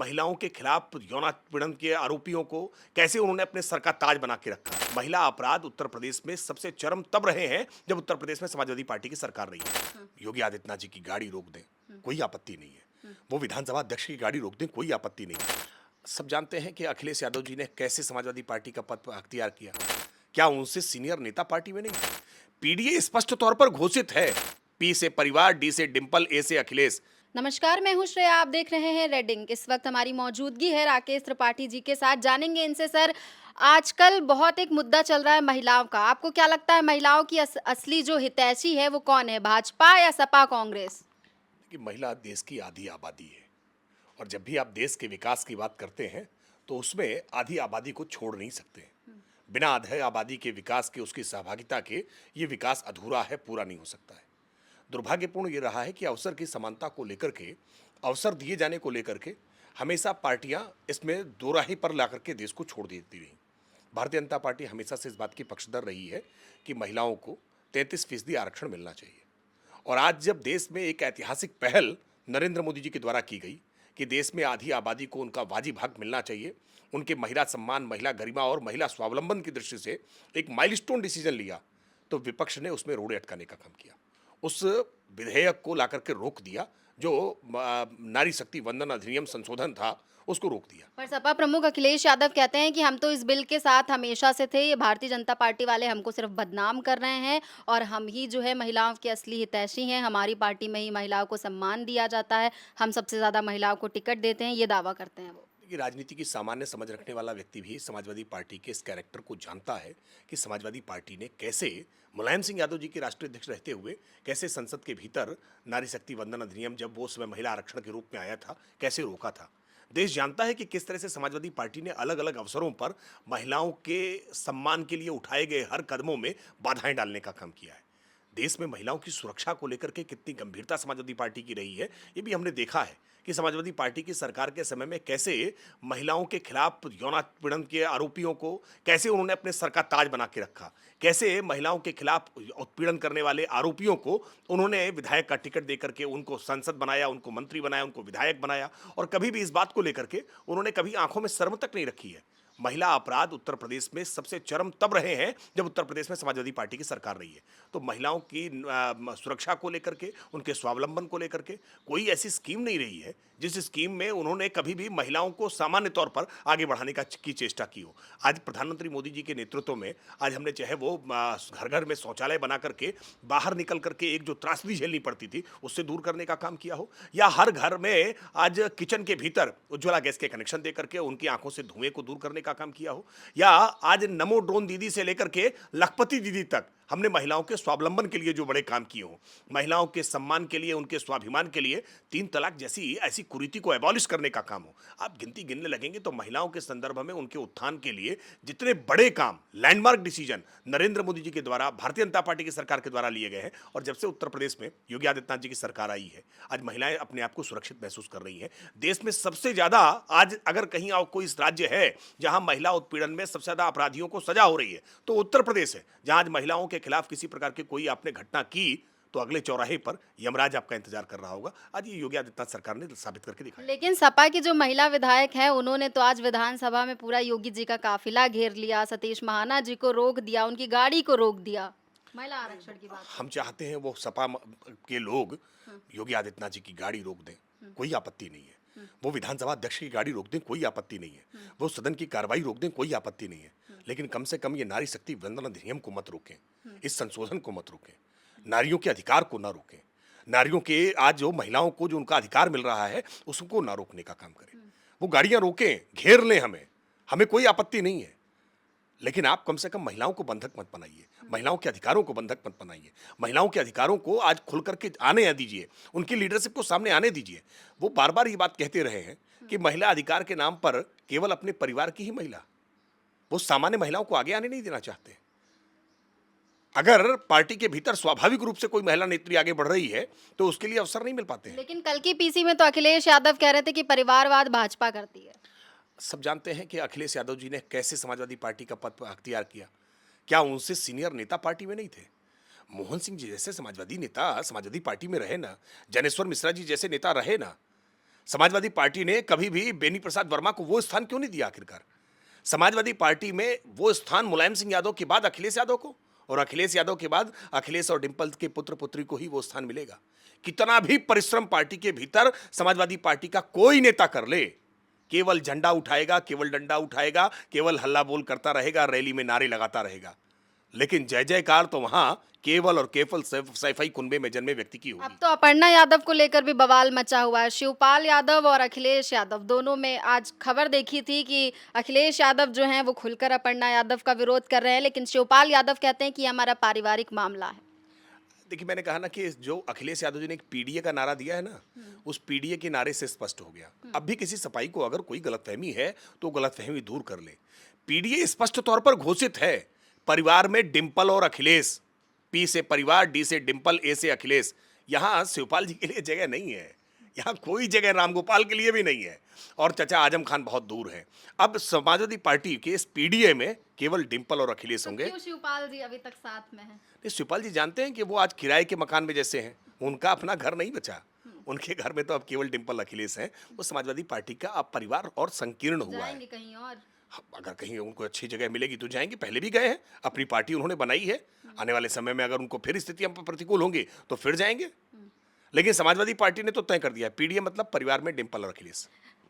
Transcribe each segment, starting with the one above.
महिलाओं के खिलाफ यौन उत्पीड़न के आरोपियों को कैसे उन्होंने अपने सर का ताज बना के रखा। महिला अपराध उत्तर प्रदेश में सबसे चरम तब रहे हैं जब उत्तर प्रदेश में समाजवादी पार्टी की सरकार रही है। योगी आदित्यनाथ जी की गाड़ी रोक दें, कोई आपत्ति नहीं है। वो विधानसभा अध्यक्ष की गाड़ी रोक दें, कोई आपत्ति नहीं है। सब जानते हैं कि अखिलेश यादव जी ने कैसे समाजवादी पार्टी का पद अख्तियार किया। क्या उनसे सीनियर नेता पार्टी में नहीं थे? पीडीए स्पष्ट तौर पर घोषित है। पी से परिवार, डी से डिंपल, ए से अखिलेश। नमस्कार, मैं हूँ श्रेया। आप देख रहे हैं रेडिंग। इस वक्त हमारी मौजूदगी है राकेश त्रिपाठी जी के साथ। जानेंगे इनसे सर, आजकल बहुत एक मुद्दा चल रहा है महिलाओं का। आपको क्या लगता है महिलाओं की असली जो हितैषी है वो कौन है, भाजपा या सपा कांग्रेस? कि महिला देश की आधी आबादी है और जब भी आप देश के विकास की बात करते हैं तो उसमें आधी आबादी को छोड़ नहीं सकते। बिना आधे आबादी के विकास के, उसकी सहभागिता के, ये विकास अधूरा है, पूरा नहीं हो सकता है। दुर्भाग्यपूर्ण ये रहा है कि अवसर की समानता को लेकर के, अवसर दिए जाने को लेकर के हमेशा पार्टियां इसमें दोराही पर ला करके देश को छोड़ देती रही। भारतीय जनता पार्टी हमेशा से इस बात की पक्षधर रही है कि महिलाओं को 33% आरक्षण मिलना चाहिए। और आज जब देश में एक ऐतिहासिक पहल नरेंद्र मोदी जी के द्वारा की गई कि देश में आधी आबादी को उनका वाजिब हक मिलना चाहिए, उनके महिला सम्मान, महिला गरिमा और महिला स्वावलंबन की दृष्टि से एक माइलस्टोन डिसीजन लिया, तो विपक्ष ने उसमें रोड़े अटकाने का काम किया। उस विधेयक को लाकर के रोक दिया जो नारी शक्ति वंदन अधिनियम संशोधन था, उसको रोक दिया। पर सपा प्रमुख अखिलेश यादव कहते हैं कि हम तो इस बिल के साथ हमेशा से थे, ये भारतीय जनता पार्टी वाले हमको सिर्फ बदनाम कर रहे हैं और हम ही जो है महिलाओं की असली हितैषी हैं। हमारी पार्टी में ही महिलाओं को सम्मान दिया जाता है, हम सबसे ज़्यादा महिलाओं को टिकट देते हैं, ये दावा करते हैं वो। देखिए, राजनीति की सामान्य समझ रखने वाला व्यक्ति भी समाजवादी पार्टी के इस कैरेक्टर को जानता है कि समाजवादी पार्टी ने कैसे मुलायम सिंह यादव जी के राष्ट्रीय अध्यक्ष रहते हुए कैसे संसद के भीतर नारी शक्ति वंदन अधिनियम, जब वो उस समय महिला आरक्षण के रूप में आया था, कैसे रोका था। देश जानता है कि किस तरह से समाजवादी पार्टी ने अलग अलग अवसरों पर महिलाओं के सम्मान के लिए उठाए गए हर कदमों में बाधाएं डालने का काम किया है। देश में महिलाओं की सुरक्षा को लेकर के कितनी गंभीरता समाजवादी पार्टी की रही है, ये भी हमने देखा है कि समाजवादी पार्टी की सरकार के समय में कैसे महिलाओं के खिलाफ यौन उत्पीड़न के आरोपियों को कैसे उन्होंने अपने सर का ताज बना के रखा। कैसे महिलाओं के खिलाफ उत्पीड़न करने वाले आरोपियों को उन्होंने विधायक का टिकट देकर के उनको सांसद बनाया, उनको मंत्री बनाया, उनको विधायक बनाया। और कभी भी इस बात को लेकर के उन्होंने कभी आंखों में शर्म तक नहीं रखी है। महिला अपराध उत्तर प्रदेश में सबसे चरम तब रहे हैं जब उत्तर प्रदेश में समाजवादी पार्टी की सरकार रही है। तो महिलाओं की सुरक्षा को लेकर के, उनके स्वावलंबन को लेकर के कोई ऐसी स्कीम नहीं रही है जिस स्कीम में उन्होंने कभी भी महिलाओं को सामान्य तौर पर आगे बढ़ाने की चेष्टा की हो। आज प्रधानमंत्री मोदी जी के नेतृत्व में आज हमने, चाहे वो घर घर में शौचालय बना करके बाहर निकल करके एक जो त्रासदी झेलनी पड़ती थी उससे दूर करने का काम किया हो, या हर घर में आज किचन के भीतर उज्ज्वला गैस के कनेक्शन दे करके उनकी आंखों से धुएं को दूर करने का काम किया हो, या आज नमो ड्रोन दीदी से लेकर के लखपति दीदी तक हमने महिलाओं के स्वावलंबन के लिए जो बड़े काम किए हों, महिलाओं के सम्मान के लिए, उनके स्वाभिमान के लिए 3 तलाक जैसी ऐसी कुरीति को एबॉलिश करने का काम हो। आप गिनती गिनने लगेंगे तो महिलाओं के संदर्भ में, उनके उत्थान के लिए जितने बड़े काम, लैंडमार्क डिसीजन नरेंद्र मोदी जी के द्वारा, भारतीय जनता पार्टी की सरकार के द्वारा लिए गए हैं। और जब से उत्तर प्रदेश में योगी आदित्यनाथ जी की सरकार आई है, आज महिलाएं अपने आप को सुरक्षित महसूस कर रही हैं। देश में सबसे ज्यादा आज अगर कहीं कोई राज्य है जहां महिला उत्पीड़न में सबसे ज्यादा अपराधियों को सजा हो रही है तो उत्तर प्रदेश है। जहां आज महिलाओं के खिलाफ किसी प्रकार की कोई आपने घटना की तो अगले चौराहे पर यमराज आपका इंतजार कर रहा होगा। आज ये योगी आदित्यनाथ सरकार ने साबित करके दिखाया। लेकिन सपा की जो महिला विधायक हैं, उन्होंने तो आज विधानसभा में पूरा योगी जी का काफिला घेर लिया, सतीश महाना जी को रोक दिया, उनकी गाड़ी को रोक दिया, महिला आरक्षण की बात हम करके। चाहते हैं वो के लोग योगी आदित्यनाथ जी की गाड़ी रोक दें, कोई आपत्ति नहीं है। वो विधानसभा अध्यक्ष की गाड़ी रोक दें, कोई आपत्ति नहीं है। वो सदन की कार्रवाई रोक दें, कोई आपत्ति नहीं है। लेकिन कम से कम ये नारी शक्ति वंदन अधिनियम को मत रोकें, इस संशोधन को मत रोकें, नारियों के अधिकार को ना रोकें। नारियों के आज जो महिलाओं को जो उनका अधिकार मिल रहा है उसको ना रोकने का काम करें। वो गाड़ियां रोकें, घेर लें, हमें हमें कोई आपत्ति नहीं है। लेकिन आप कम से कम महिलाओं को बंधक मत बनाइए, महिलाओं के अधिकारों को बंधक मत बनाइए। महिलाओं के अधिकारों को आज खुल करके आने दीजिए, उनकी लीडरशिप को सामने आने दीजिए। वो बार बार ये बात कहते रहे हैं कि महिला अधिकार के नाम पर केवल अपने परिवार की ही महिला, वो सामान्य महिलाओं को आगे आने नहीं देना चाहते। अगर पार्टी के भीतर स्वाभाविक रूप से कोई महिला नेत्री आगे बढ़ रही है तो उसके लिए अवसर नहीं मिल पाते हैं। लेकिन कल की पीसी में तो अखिलेश यादव कह रहे थे कि परिवारवाद भाजपा करती है। सब जानते हैं कि अखिलेश यादव जी ने कैसे समाजवादी पार्टी का पद अख्तियार किया। क्या उनसे सीनियर नेता पार्टी में नहीं थे? मोहन सिंह जी जैसे समाजवादी नेता समाजवादी पार्टी में रहे ना, ज्ञानेश्वर मिश्रा जी जैसे नेता रहे ना। समाजवादी पार्टी ने कभी भी बेनी प्रसाद वर्मा को वो स्थान क्यों नहीं दिया आखिरकार? समाजवादी पार्टी में वो स्थान मुलायम सिंह यादव के बाद अखिलेश यादव को, और अखिलेश यादव के बाद अखिलेश और डिंपल के पुत्र पुत्री को ही वो स्थान मिलेगा। कितना भी परिश्रम पार्टी के भीतर समाजवादी पार्टी का कोई नेता कर ले, केवल झंडा उठाएगा, केवल डंडा उठाएगा, केवल हल्ला बोल करता रहेगा, रैली में नारे लगाता रहेगा, लेकिन जय जयकार तो वहां केवल और केवल सैफई कुनबे में जन्मे व्यक्ति की अब होगी। तो अपर्णा यादव को लेकर भी बवाल मचा हुआ है। शिवपाल यादव और अखिलेश यादव दोनों में आज खबर देखी थी कि अखिलेश यादव जो हैं वो खुलकर अपर्णा यादव का विरोध कर रहे हैं, लेकिन शिवपाल यादव कहते हैं कि ये हमारा पारिवारिक मामला है। देखिए, मैंने कहा ना कि जो अखिलेश यादव जी ने एक पीडीए का नारा दिया है ना, उस पीडीए के नारे से स्पष्ट हो गया। अब भी किसी सपाई को अगर कोई गलतफहमी है तो गलतफहमी दूर कर ले। पीडीए स्पष्ट तौर पर घोषित है, परिवार में डिंपल और अखिलेश, पी से परिवार, डी से डिंपल, ए से अखिलेश। यहाँ शिवपाल जी के लिए जगह नहीं है, यहाँ कोई जगह रामगोपाल के लिए भी नहीं है, और चचा आजम खान बहुत दूर है। अब समाजवादी पार्टी के इस पीडीए में केवल डिंपल और अखिलेश तो होंगे। क्यों शिवपाल जी अभी तक साथ में हैं? नहीं, शिवपाल जी जानते हैं कि वो आज किराए के मकान में जैसे हैं, उनका अपना घर नहीं बचा। उनके घर में तो अब केवल डिंपल अखिलेश हैं। वो समाजवादी पार्टी का अब परिवार और संकीर्ण हुआ है। जाएंगे कहीं और? अगर कहीं उनको अच्छी जगह मिलेगी तो जाएंगे, पहले भी गए हैं, अपनी पार्टी उन्होंने बनाई है। आने वाले समय में अगर उनको फिर स्थितियां प्रतिकूल होंगी तो फिर जाएंगे। लेकिन समाजवादी पार्टी ने तो तय कर दिया है, पीडीए मतलब परिवार में डिंपल और अखिलेश।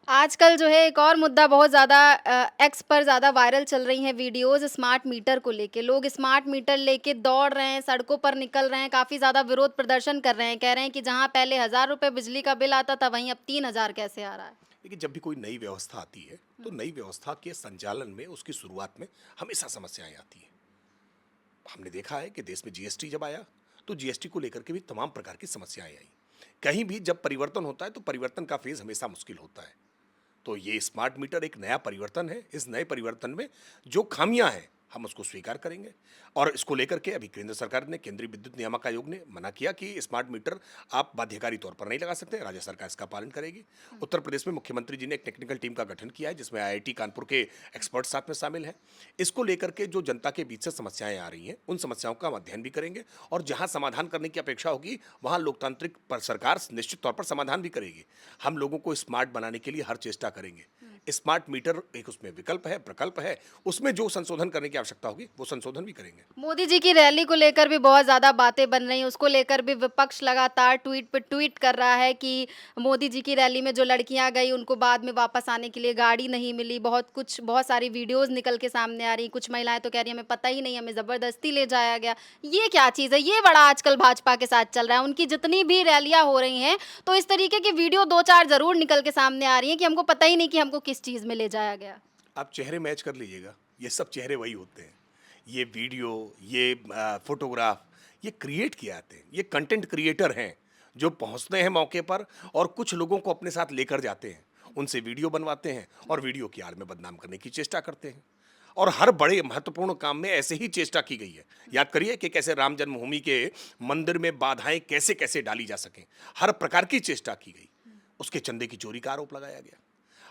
आजकल जो है एक और मुद्दा बहुत ज़्यादा एक्स पर ज़्यादा वायरल चल रही हैं वीडियोज़ स्मार्ट मीटर को लेके। लोग स्मार्ट मीटर लेके दौड़ रहे हैं, सड़कों पर निकल रहे हैं, काफ़ी ज़्यादा विरोध प्रदर्शन कर रहे हैं। कह रहे हैं कि जहाँ पहले 1000 रुपए बिजली का बिल आता था, वहीं अब 3000 कैसे आ रहा है? देखिए, जब भी कोई नई व्यवस्था आती है तो नई व्यवस्था के संचालन में, उसकी शुरुआत में हमेशा समस्याएं आती हैं। हमने देखा है कि देश में जीएसटी जब आया तो जीएसटी को लेकर के भी तमाम प्रकार की समस्याएं आई। कहीं भी जब परिवर्तन होता है तो परिवर्तन का फेज हमेशा मुश्किल होता है। तो ये स्मार्ट मीटर एक नया परिवर्तन है। इस नए परिवर्तन में जो खामियां हैं हम उसको स्वीकार करेंगे, और इसको लेकर के अभी केंद्र सरकार ने, केंद्रीय विद्युत नियामक आयोग ने मना किया कि स्मार्ट मीटर आप बाध्यकारी तौर पर नहीं लगा सकते। राज्य सरकार इसका पालन करेगी। उत्तर प्रदेश में मुख्यमंत्री जी ने एक टेक्निकल टीम का गठन किया है जिसमें आईआईटी कानपुर के एक्सपर्ट साथ में शामिल हैं। इसको लेकर के जो जनता के बीच से समस्याएं आ रही हैं उन समस्याओं का हम अध्ययन भी करेंगे, और जहां समाधान करने की अपेक्षा होगी वहां लोकतांत्रिक पर सरकार निश्चित तौर पर समाधान भी करेगी। हम लोगों को स्मार्ट बनाने के लिए हर चेष्टा करेंगे। स्मार्ट मीटर एक उसमें विकल्प है, प्रकल्प है, उसमें जो संशोधन करने की आवश्यकता होगी वो संशोधन भी करेंगे। मोदी जी की रैली को लेकर भी बहुत ज़्यादा बातें बन रही हैं। उसको लेकर भी विपक्ष लगातार ट्वीट पे ट्वीट कर रहा है कि मोदी जी की रैली में जो लड़कियां गई उनको बाद में वापस आने के लिए गाड़ी नहीं मिली। बहुत सारी वीडियोज़ निकल के सामने आ रही। कुछ महिलाएं तो कह रही हैं हमें पता ही नहीं, हमें ज़बरदस्ती ले जाया गया। ये क्या चीज़ है? ये बड़ा आजकल भाजपा के साथ चल रहा है। उनकी जितनी भी रैलियां हो रही हैं तो इस तरीके की वीडियो 2-4 ज़रूर निकल के सामने आ रही हैं कि हमको पता ही नहीं कि हमको किस चीज़ में ले जाया गया। आप चेहरे मैच कर लीजिएगा, ये सब चेहरे वही होते हैं। ये वीडियो, ये फोटोग्राफ, ये क्रिएट किए जाते हैं। ये कंटेंट क्रिएटर हैं जो पहुंचते हैं मौके पर और कुछ लोगों को अपने साथ लेकर जाते हैं, उनसे वीडियो बनवाते हैं और वीडियो की आड़ में बदनाम करने की चेष्टा करते हैं। और हर बड़े महत्वपूर्ण काम में ऐसे ही चेष्टा की गई है। याद करिए कि कैसे राम जन्मभूमि के मंदिर में बाधाएं कैसे कैसे डाली जा सकें, हर प्रकार की चेष्टा की गई। उसके चंदे की चोरी का आरोप लगाया गया,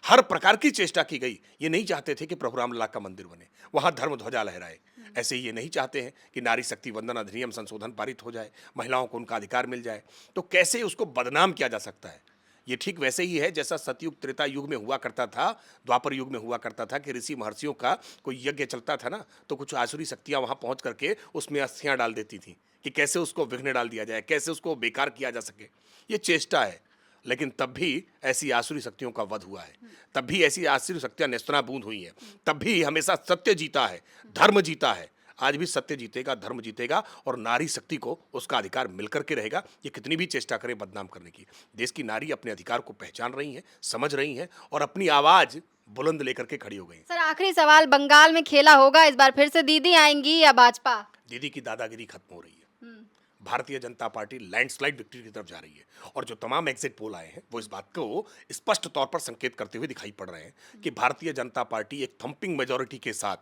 हर प्रकार की चेष्टा की गई। ये नहीं चाहते थे कि प्रभु रामलला का मंदिर बने, वहां धर्म ध्वजा लहराए। ऐसे ही ये नहीं चाहते हैं कि नारी शक्ति वंदन अधिनियम संशोधन पारित हो जाए, महिलाओं को उनका अधिकार मिल जाए। तो कैसे उसको बदनाम किया जा सकता है? ये ठीक वैसे ही है जैसा सतयुग त्रेता युग में हुआ करता था, द्वापर युग में हुआ करता था कि ऋषि महर्षियों का कोई यज्ञ चलता था ना, तो कुछ आसुरी शक्तियां वहां पहुंच करके उसमें अस्थियां डाल देती थी कि कैसे उसको विघ्न डाल दिया जाए, कैसे उसको बेकार किया जा सके। ये चेष्टा है, लेकिन तब भी ऐसी आसुरी शक्तियों का वध हुआ है, तब भी ऐसी आसुरी शक्तियां नेस्तनाबूद हुई हैं, तब भी हमेशा सत्य जीता है, धर्म जीता है। आज भी सत्य जीतेगा, धर्म जीतेगा, और नारी शक्ति को उसका अधिकार मिलकर के रहेगा। ये कितनी भी चेष्टा करें बदनाम करने की, देश की नारी अपने अधिकार को पहचान रही है, समझ रही है और अपनी आवाज बुलंद लेकर के खड़ी हो गई। सर आखिरी सवाल, बंगाल में खेला होगा इस बार, फिर से दीदी आएंगी या भाजपा? दीदी की दादागिरी खत्म हो रही है। Bharatiya Janata party landslide victory की तरफ जा रही है, और जो तमाम एग्जिट पोल आए हैं वो इस बात को स्पष्ट तौर पर संकेत करते हुए दिखाई पड़ रहे हैं कि भारतीय जनता पार्टी एक थंपिंग मेजॉरिटी के साथ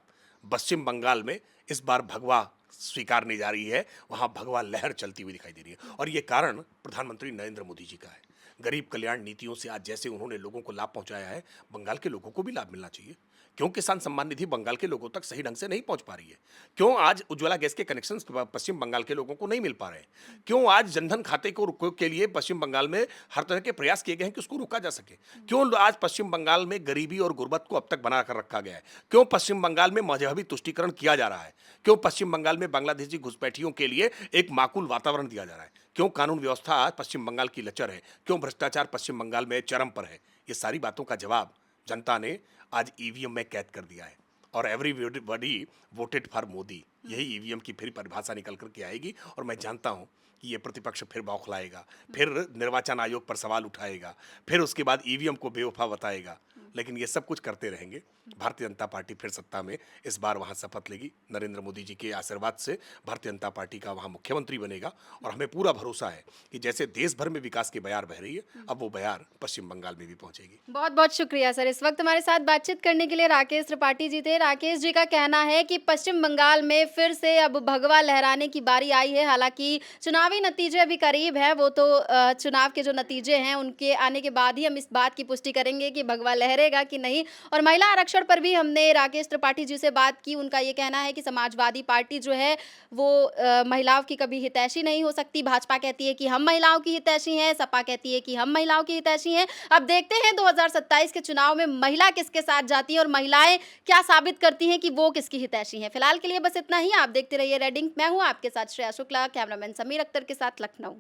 पश्चिम बंगाल में इस बार भगवा स्वीकारने जा रही है। वहां भगवा लहर चलती हुई दिखाई दे रही है, और ये कारण प्रधानमंत्री नरेंद्र मोदी जी का है। गरीब कल्याण नीतियों से आज जैसे उन्होंने लोगों को लाभ पहुंचाया है, बंगाल के लोगों को भी लाभ मिलना चाहिए। क्यों किसान सम्मान निधि बंगाल के लोगों तक सही ढंग से नहीं पहुंच पा रही है? क्यों आज उज्ज्वला गैस के कनेक्शंस पश्चिम बंगाल के लोगों को नहीं मिल पा रहे हैं? क्यों आज जनधन खाते को के लिए पश्चिम बंगाल में हर तरह के प्रयास किए गए हैं कि उसको रोका जा सके? क्यों आज पश्चिम बंगाल में गरीबी और गुर्बत को अब तक बना कर रखा गया है? क्यों पश्चिम बंगाल में मजहबी तुष्टीकरण किया जा रहा है? क्यों पश्चिम बंगाल में बांग्लादेशी घुसपैठियों के लिए एक माकूल वातावरण दिया जा रहा है? क्यों कानून व्यवस्था आज पश्चिम बंगाल की लचर है? क्यों भ्रष्टाचार पश्चिम बंगाल में चरम पर है? ये सारी बातों का जवाब जनता ने आज ईवीएम में कैद कर दिया है और एवरीबॉडी वोटेड फॉर मोदी, यही ईवीएम की फिर परिभाषा निकल कर के आएगी। और मैं जानता हूं कि ये प्रतिपक्ष फिर बौखलाएगा, फिर निर्वाचन आयोग पर सवाल उठाएगा, फिर उसके बाद ईवीएम को बेवफा बताएगा, लेकिन ये सब कुछ करते रहेंगे। भारतीय जनता पार्टी फिर सत्ता में इस बार वहां शपथ लेगी। नरेंद्र मोदी जी के आशीर्वाद से भारतीय जनता पार्टी का वहां मुख्यमंत्री बनेगा और हमें पूरा भरोसा है कि जैसे देश भर में विकास की बयार बह रही है, अब वो बयार पश्चिम बंगाल में भी पहुंचेगी। बहुत बहुत शुक्रिया सर, इस वक्त हमारे साथ बातचीत करने के लिए राकेश त्रिपाठी जी थे। राकेश जी का कहना है कि पश्चिम बंगाल में फिर से अब भगवा लहराने की बारी आई है। हालांकि चुनावी नतीजे अभी करीब है, वो तो चुनाव के जो नतीजे हैं उनके आने के बाद ही हम इस बात की पुष्टि करेंगे कि भगवा लहरेगा कि नहीं। और महिला आरक्षण पर भी हमने राकेश त्रिपाठी जी से बात की। उनका ये कहना है कि समाजवादी पार्टी जो है वो महिलाओं की कभी हितैषी नहीं हो सकती। भाजपा कहती है कि हम महिलाओं की हितैषी हैं, सपा कहती है कि हम महिलाओं की हितैषी हैं। अब देखते हैं 2027 के चुनाव में महिला किसके साथ जाती है और महिलाएं क्या साबित करती हैं कि वो किसकी हितैषी हैं। फिलहाल के लिए बस इतना ही। आप देखते रहिए रेड इंक। मैं हूं आपके साथ श्रेया शुक्ला, कैमरामैन समीर अख्तर के साथ लखनऊ।